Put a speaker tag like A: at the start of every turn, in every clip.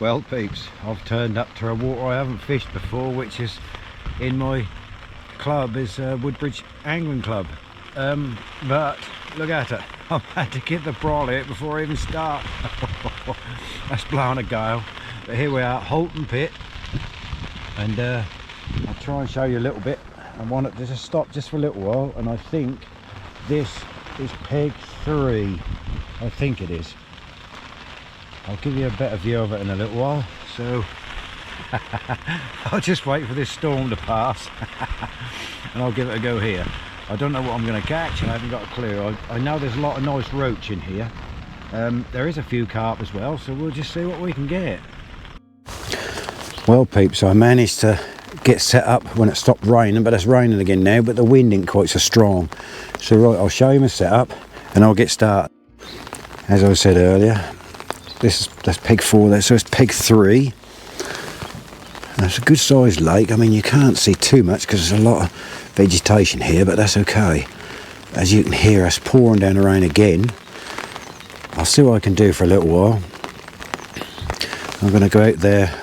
A: Well peeps, I've turned up to a water I haven't fished before, which is in my club, is Woodbridge Angling Club. But look at it, I've had to get the brolly out before I even start. That's blowing a gale. But here we are, Holton Pit, and I'll try and show you a little bit. I want it to just stop just for a little while, and I think this is peg 3. I think it is. I'll give you a better view of it in a little while, so I'll just wait for this storm to pass and I'll give it a go here. I don't know what I'm going to catch, I haven't got a clue. I know there's a lot of nice roach in here. There is a few carp as well, so we'll just see what we can get. Well peeps, I managed to get set up when it stopped raining, but it's raining again now, but the wind ain't quite so strong. So right, I'll show you my setup and I'll get started. As I said earlier, that's peg 4 there, so it's peg 3. And it's a good sized lake. I mean, you can't see too much because there's a lot of vegetation here, but that's okay. As you can hear us pouring down the rain again. I'll see what I can do for a little while. I'm going to go out there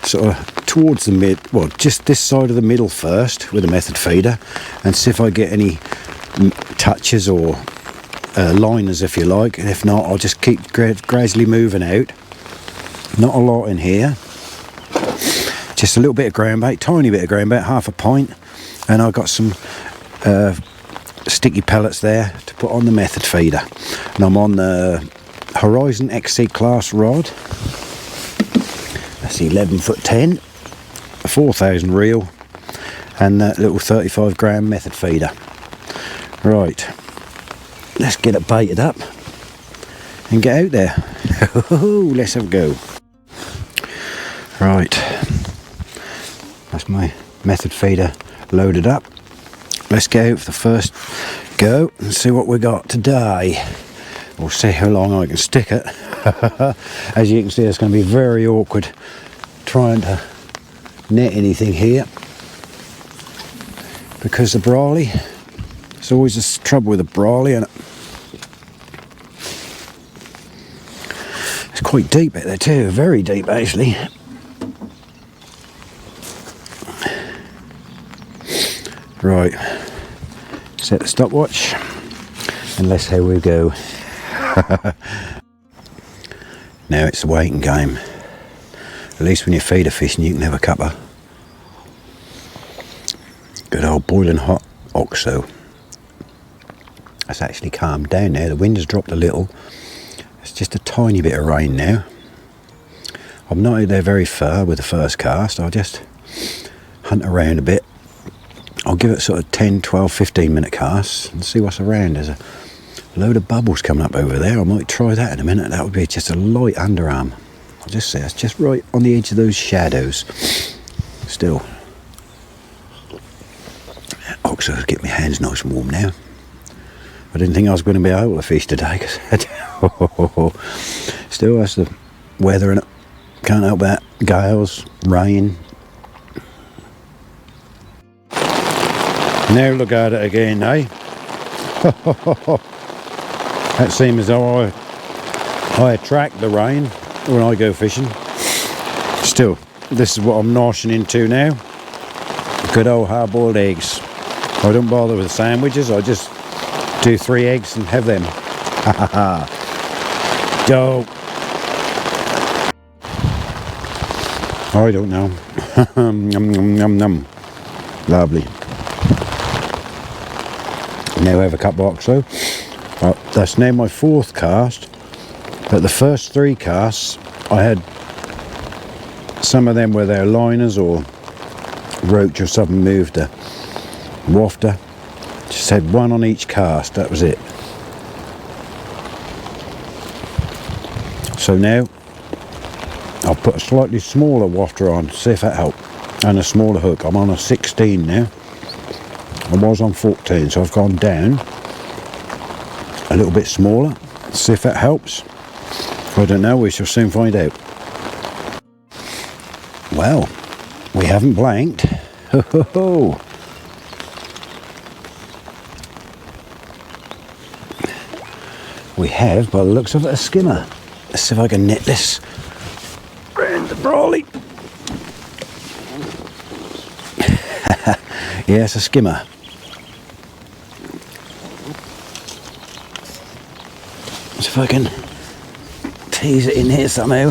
A: sort of towards the just this side of the middle first with a method feeder and see if I get any touches or liners, if you like, and if not, I'll just keep gradually moving out. Not a lot in here, just a little bit of ground bait, tiny bit of ground bait, half a pint, and I've got some sticky pellets there to put on the method feeder. And I'm on the Horizon XC class rod. That's 11'10", a 4,000 reel, and that little 35 gram method feeder. Right, let's get it baited up and get out there. Let's have a go. Right, that's my method feeder loaded up. Let's go for the first go and see what we got today. We'll see how long I can stick it. As you can see, it's going to be very awkward trying to net anything here because the brolly, there's always this trouble with the brolly, and it's quite deep out there too, very deep actually. Right, set the stopwatch and let's see how we go. Now it's the waiting game. At least when you're feeder fishing you can have a cuppa. Good old boiling hot OXO. It's actually calmed down now, the wind has dropped a little. It's just a tiny bit of rain now. I'm not out there very far with the first cast, I'll just hunt around a bit. I'll give it sort of 10, 12, 15 minute casts and see what's around. There's a load of bubbles coming up over there. I might try that in a minute. That would be just a light underarm. I'll just say it's just right on the edge of those shadows. Still. Also, get my hands nice and warm now. I didn't think I was going to be able to fish today because still that's the weather in it. Can't help that. Gales, rain. Now look at it again, eh? That seems as though I attract the rain when I go fishing. Still, this is what I'm noshing into now. Good old hard-boiled eggs. I don't bother with sandwiches, I just do 3 eggs and have them. Go. I don't know. Num num num num. Lovely. Now I have a cup of OXO. That's now my 4th cast, but the first 3 casts I had some of them were their liners or roach or something moved a wafter. Just had 1 on each cast, that was it. So now I'll put a slightly smaller wafter on, see if that helps, and a smaller hook. I'm on a 16 now. I was on 14, so I've gone down a little bit smaller. See if that helps. I don't know, we shall soon find out. Well, we haven't blanked. Ho ho ho. We have, by the looks of it, a skimmer. Let's see if I can net this. Brawley. Yeah, it's a skimmer. See if I can tease it in here somehow.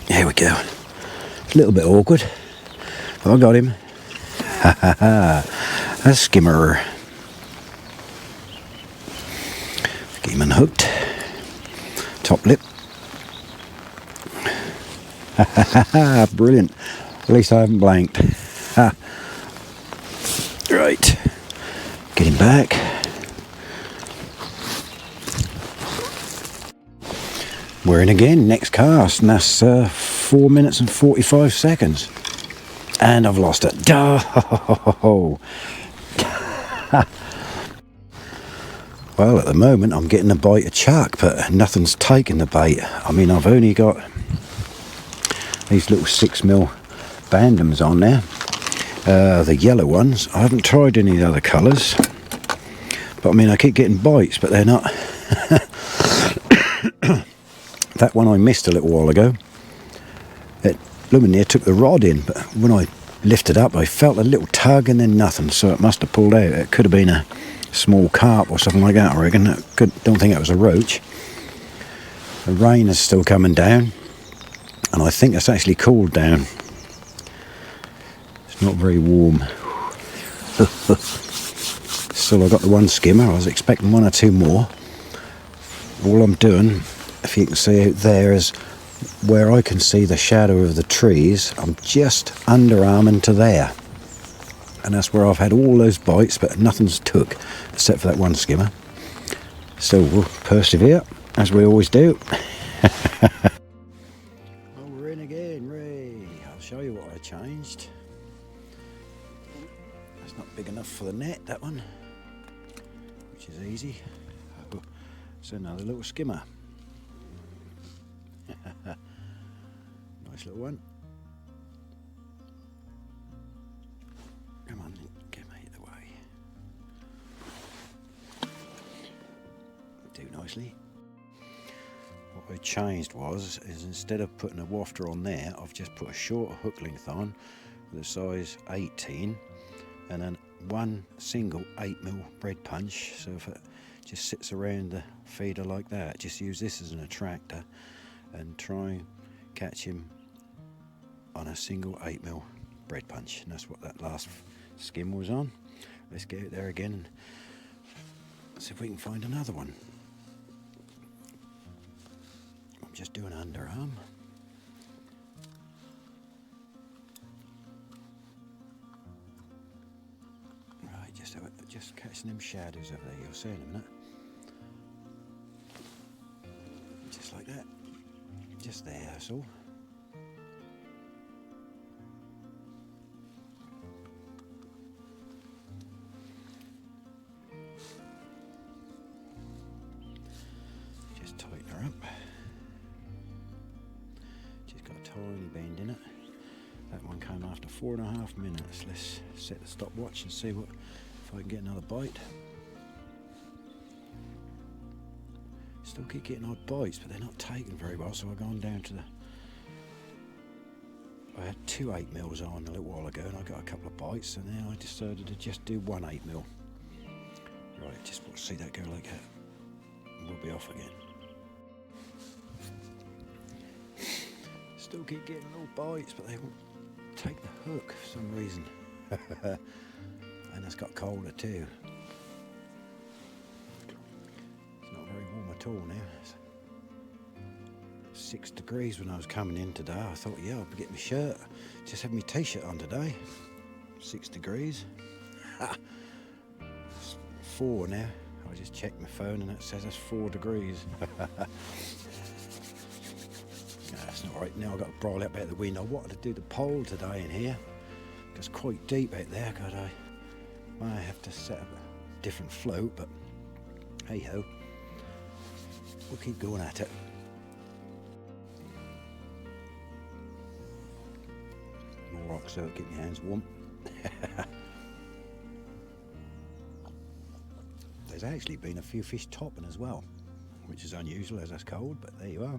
A: Here we go. A little bit awkward, but I got him. A skimmer. Get him unhooked. Top lip. Brilliant. At least I haven't blanked. Right. Get him back. We're in again, next cast, and that's 4 minutes and 45 seconds. And I've lost it. Oh. Well, at the moment I'm getting a bite of chuck, but nothing's taken the bait. I mean, I've only got these little 6mm bandams on there, the yellow ones. I haven't tried any of the other colours, but I mean, I keep getting bites, but they're not. That one I missed a little while ago. It lumineer took the rod in, but when I lifted up I felt a little tug and then nothing, so it must have pulled out. It could have been a small carp or something like that, I reckon. Don't think it was a roach. The rain is still coming down, and I think it's actually cooled down. It's not very warm. Still, I got the one skimmer. I was expecting one or two more. All I'm doing, if you can see out there, is where I can see the shadow of the trees. I'm just underarming to there, and that's where I've had all those bites, but nothing's took except for that one skimmer. So we'll persevere as we always do. Well, we're in again, Ray. I'll show you what I changed. That's not big enough for the net, that one, which is easy. It's another little skimmer. Nice little one. Come on, get me out of the way. Do nicely. What I changed is instead of putting a wafter on there, I've just put a shorter hook length on with a size 18, and then one single 8mm bread punch. So if it just sits around the feeder like that, just use this as an attractor and try and catch him on a single 8mm bread punch. And that's what that last skim was on. Let's get out there again and see if we can find another one. I'm just doing underarm. Right, just catching them shadows over there. You'll see in a minute. Just like that. Just there, that's all. Just tighten her up. She's got a tiny bend in it. That one came after 4.5 minutes. Let's set the stopwatch and see if I can get another bite. Still keep getting odd bites, but they're not taken very well, so I've gone down to I had 2 8mm on a little while ago, and I got a couple of bites, and then I decided to just do 1 8mm. Right, just want to see that go like that. We'll be off again. Still keep getting little bites, but they won't take the hook for some reason. And it's got colder too. It's not very warm at all now. It's 6 degrees when I was coming in today. I thought, yeah, I'll get my shirt. Just have my t-shirt on today. 6 degrees. It's 4 now. I just checked my phone and it says it's 4 degrees. That's not right. Now I've got to brawl up out the window. I wanted to do the pole today in here. It's quite deep out there. God, I might have to set up a different float, but hey ho. We'll keep going at it. More rock so keep my hands warm. There's actually been a few fish topping as well, which is unusual as it's cold, but there you are.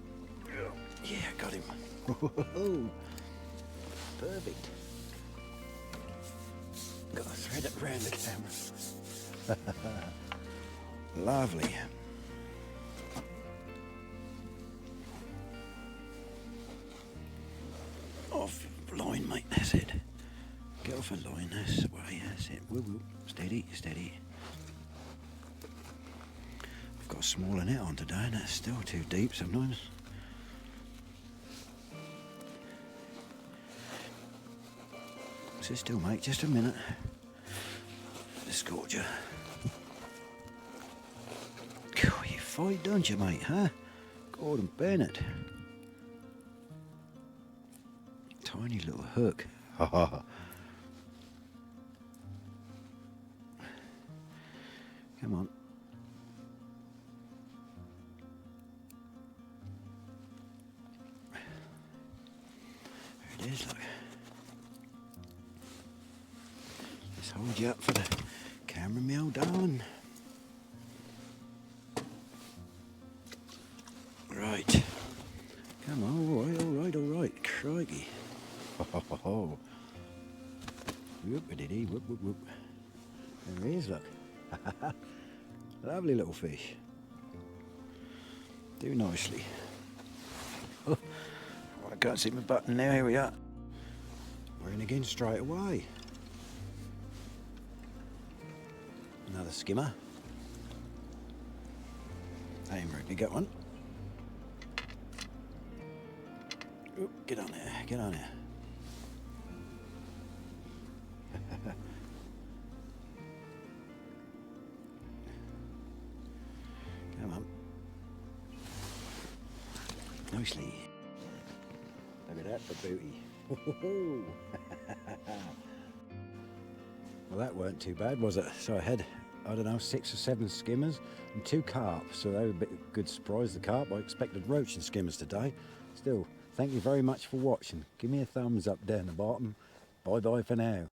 A: Perfect. Got to thread it around the camera. Lovely. Off line, mate, that's it. Get off a line, that's the way, that's it. Woo woo. Steady, steady. I've got a smaller net on today and that's still too deep sometimes. Sit still, mate, just a minute. Escort you. God, you fight, don't you, mate, huh? Gordon Bennett. Tiny little hook. Ha ha. Come on. There it is, look. Let's hold you up for the camera, meal, darling. Right. Come on, alright. Crikey. Ho ho ho ho. Whoop-a-diddy, whoop whoop whoop. There he is, look. Lovely little fish. Do nicely. Oh, I can't see my button now, here we are. We're in again straight away. Another skimmer. Aim right, get one. Oop, get on there, get on there. Come on. Nicely. Look at that, the booty. Well, that weren't too bad, was it? So I had, I don't know, 6 or 7 skimmers and 2 carp. So they were a bit good surprise, the carp. I expected roach and skimmers today. Still, thank you very much for watching. Give me a thumbs up down the bottom. Bye bye for now.